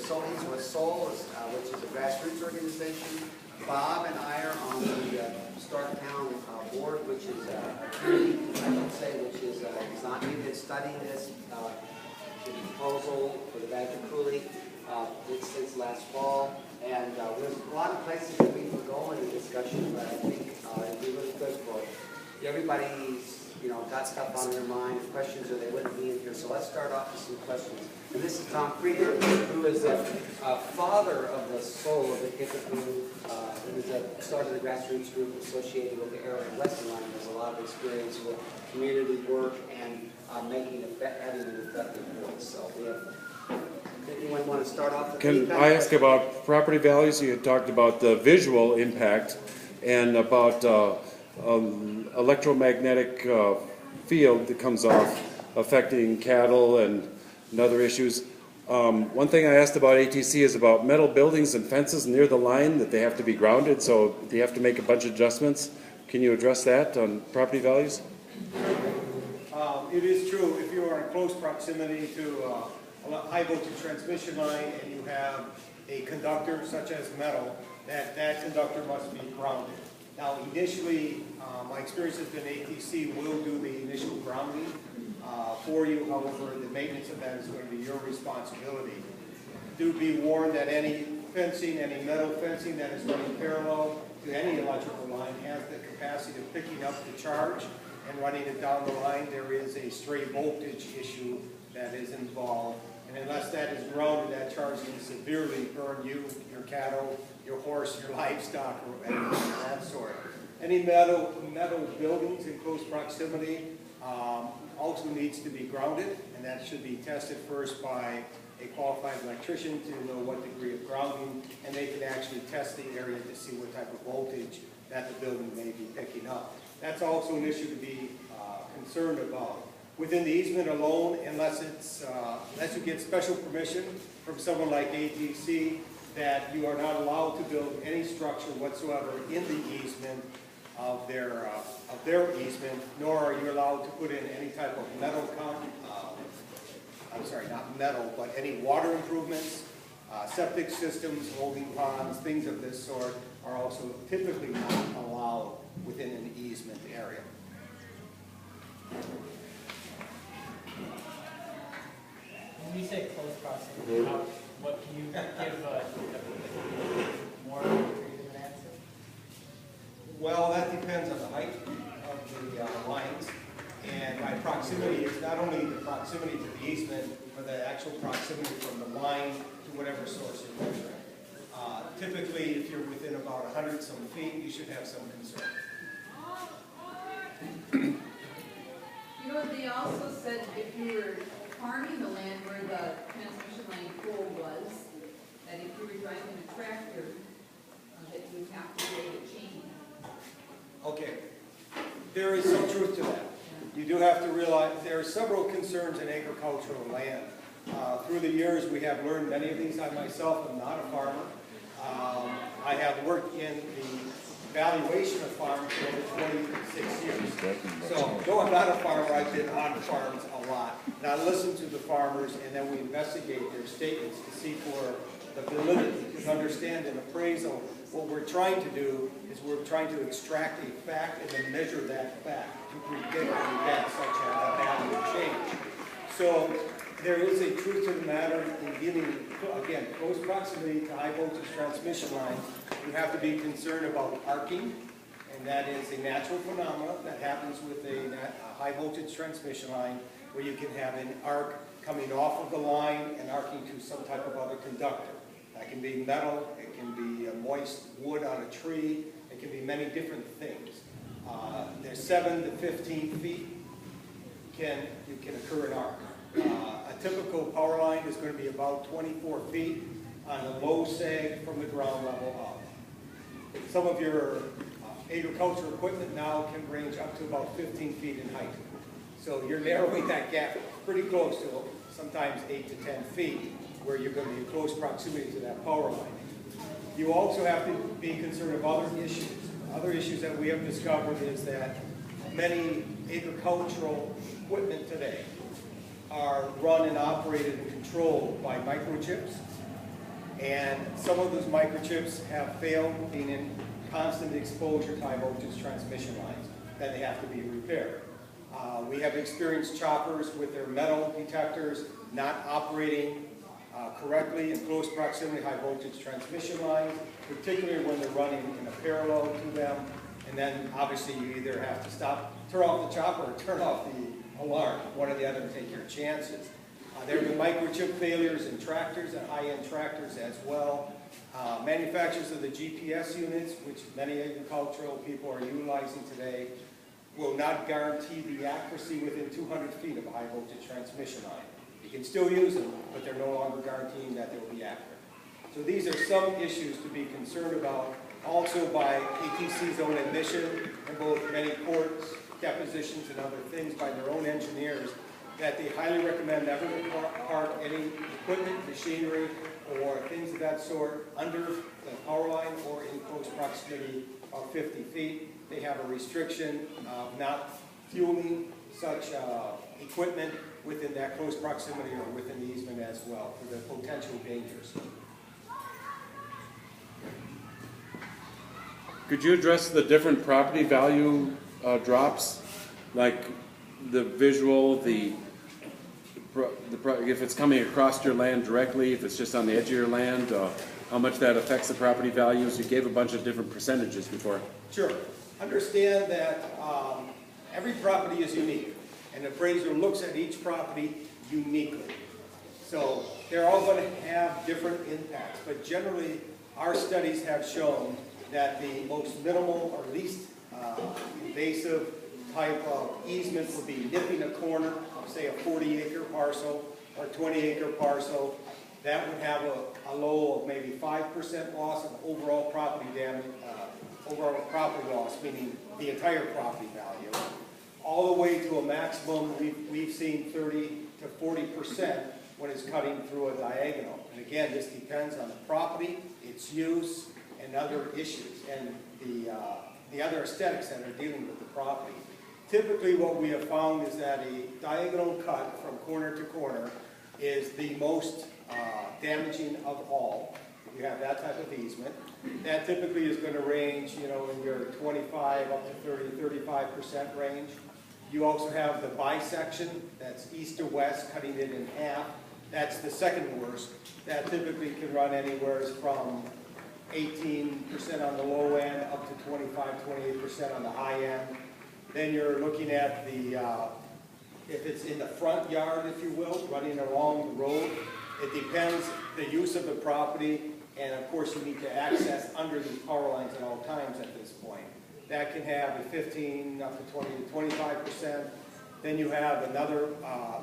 He's with SOL, which is a grassroots organization. Bob and I are on the Stark Town board, which is a committee, I should say, which is we've been studying this the proposal for the Badger Coulee since last fall. And there's a lot of places that we can go in the discussion, but I think it'd be really good for everybody's, got stuff on their mind, questions, or they wouldn't be in here. So let's start off with some questions. And this is Tom Krieger, who is the father of the soul of the Kickapoo, who started a grassroots group associated with the Arrowhead Western Line. Has a lot of experience with community work and having an effective voice. So we have. Anyone want to start off? Can I ask about property values? You had talked about the visual impact and about electromagnetic field that comes off affecting cattle and other issues. One thing I asked about ATC is about metal buildings and fences near the line that they have to be grounded, so they have to make a bunch of adjustments. Can you address that on property values? It is true. If you are in close proximity to a high voltage transmission line and you have a conductor such as metal, that conductor must be grounded. Now initially, my experience has been ATC will do the initial grounding for you. However, the maintenance of that is going to be your responsibility. Do be warned that any fencing, any metal fencing that is running parallel to any electrical line has the capacity of picking up the charge and running it down the line. There is a stray voltage issue that is involved. And unless that is grounded, that charge can severely burn you, your cattle, your horse, your livestock, or anything of that sort. Any metal buildings in close proximity also needs to be grounded, and that should be tested first by a qualified electrician to know what degree of grounding, and they can actually test the area to see what type of voltage that the building may be picking up. That's also an issue to be concerned about. Within the easement alone, unless you get special permission from someone like ATC, that you are not allowed to build any structure whatsoever in the easement of their easement, nor are you allowed to put in any type of metal, not metal, but any water improvements, septic systems, holding ponds, things of this sort are also typically not allowed within an easement area. When you say close proximity, what can you give more of an answer? Well, that depends on the height of the lines, and by proximity, it's not only the proximity to the easement, but the actual proximity from the line to whatever source you're measuring. Typically, if you're within about 100 some feet, you should have some concern. They also said if you were farming the land where the transmission line pole was, that if you were driving a tractor, that you would have to weigh the chain. Okay, there is some truth to that. You do have to realize there are several concerns in agricultural land. Through the years, we have learned many of these. I myself am not a farmer. I have worked in the valuation of farms for over 26 years. So, though I'm not a farmer, I've been on farms a lot. And I listen to the farmers, and then we investigate their statements to see for the validity, to understand an appraisal. What we're trying to do is we're trying to extract a fact and then measure that fact to predict an event such as a value change. So there is a truth to the matter in dealing, again, close proximity to high voltage transmission lines. You have to be concerned about arcing, and that is a natural phenomenon that happens with a high voltage transmission line, where you can have an arc coming off of the line and arcing to some type of other conductor. That can be metal, it can be moist wood on a tree, it can be many different things. There's 7 to 15 feet can occur an arc. A typical power line is going to be about 24 feet on a low sag from the ground level up. Some of your agricultural equipment now can range up to about 15 feet in height. So you're narrowing that gap pretty close to sometimes 8 to 10 feet, where you're going to be in close proximity to that power line. You also have to be concerned of other issues. Other issues that we have discovered is that many agricultural equipment today are run and operated and controlled by microchips. And some of those microchips have failed, being in constant exposure to high voltage transmission lines, that they have to be repaired. We have experienced choppers with their metal detectors not operating correctly in close proximity to high voltage transmission lines, particularly when they're running in a parallel to them. And then obviously you either have to turn off the chopper or turn off the alarm, one or the other, to take your chances. There have been microchip failures in tractors and high-end tractors as well. Manufacturers of the GPS units, which many agricultural people are utilizing today, will not guarantee the accuracy within 200 feet of a high voltage transmission line. You can still use them, but they're no longer guaranteeing that they will be accurate. So these are some issues to be concerned about, also by ATC's own admission, and both many courts, depositions, and other things by their own engineers, that they highly recommend never to park any equipment, machinery, or things of that sort under the power line or in close proximity of 50 feet. They have a restriction of not fueling such equipment within that close proximity or within the easement as well for the potential dangers. Could you address the different property value drops, like the visual, if it's coming across your land directly, if it's just on the edge of your land, how much that affects the property values? You gave a bunch of different percentages before. Sure. Understand that every property is unique, and the appraiser looks at each property uniquely. So they're all going to have different impacts, but generally our studies have shown that the most minimal or least invasive type of easement would be nipping a corner of, say, a 40-acre parcel or 20-acre parcel. That would have a low of maybe 5% loss of overall property damage, overall property loss, meaning the entire property value, all the way to a maximum we've seen 30 to 40% when it's cutting through a diagonal. And again, this depends on the property, its use, and other issues, and the other aesthetics that are dealing with the property. Typically what we have found is that a diagonal cut from corner to corner is the most damaging of all. If you have that type of easement, that typically is going to range, in your 25 up to 35% range. You also have the bisection, that's east to west, cutting it in half. That's the second worst. That typically can run anywhere from 18% on the low end up to 25-28% on the high end. Then you're looking at the, if it's in the front yard, if you will, running along the road. It depends the use of the property, and of course you need to access under these power lines at all times at this point. That can have a 15 up to 20 to 25%. Then you have another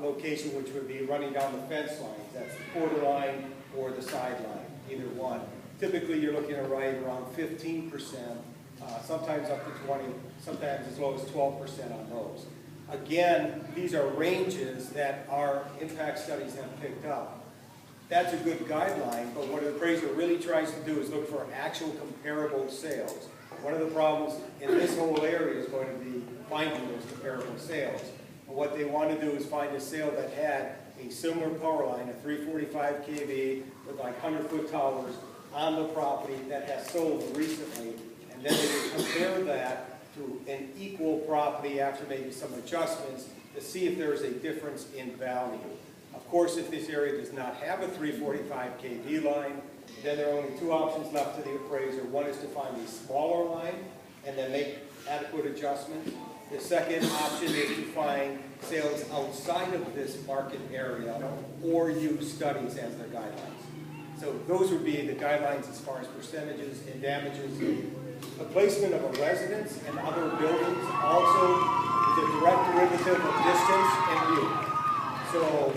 location which would be running down the fence lines. That's the quarter line or the sideline, either one. Typically you're looking at right around 15%, sometimes up to 20, sometimes as low as 12% on those. Again, these are ranges that our impact studies have picked up. That's a good guideline, but what an appraiser really tries to do is look for actual comparable sales. One of the problems in this whole area is going to be finding those comparable sales. But what they want to do is find a sale that had a similar power line, a 345 kV with like 100-foot towers on the property that has sold recently, and then they would compare that to an equal property after maybe some adjustments to see if there is a difference in value. Of course, if this area does not have a 345 kV line, then there are only two options left to the appraiser. One is to find a smaller line and then make adequate adjustments. The second option is to find sales outside of this market area or use studies as their guidelines. So those would be the guidelines as far as percentages and damages. The placement of a residence and other buildings also is a direct derivative of distance and view. So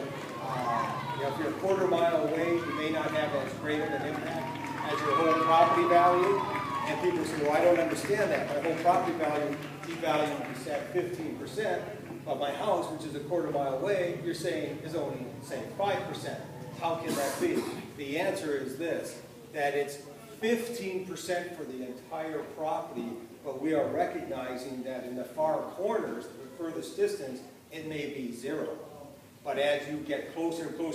if you're a quarter mile away, you may not have as great of an impact as your whole property value. And people say, well, I don't understand that. My whole property value, value is at 15%, but my house, which is a quarter mile away, you're saying is only, say, 5%. How can that be? The answer is this, that it's 15% for the entire property, but we are recognizing that in the far corners, the furthest distance, it may be 0. But as you get closer and closer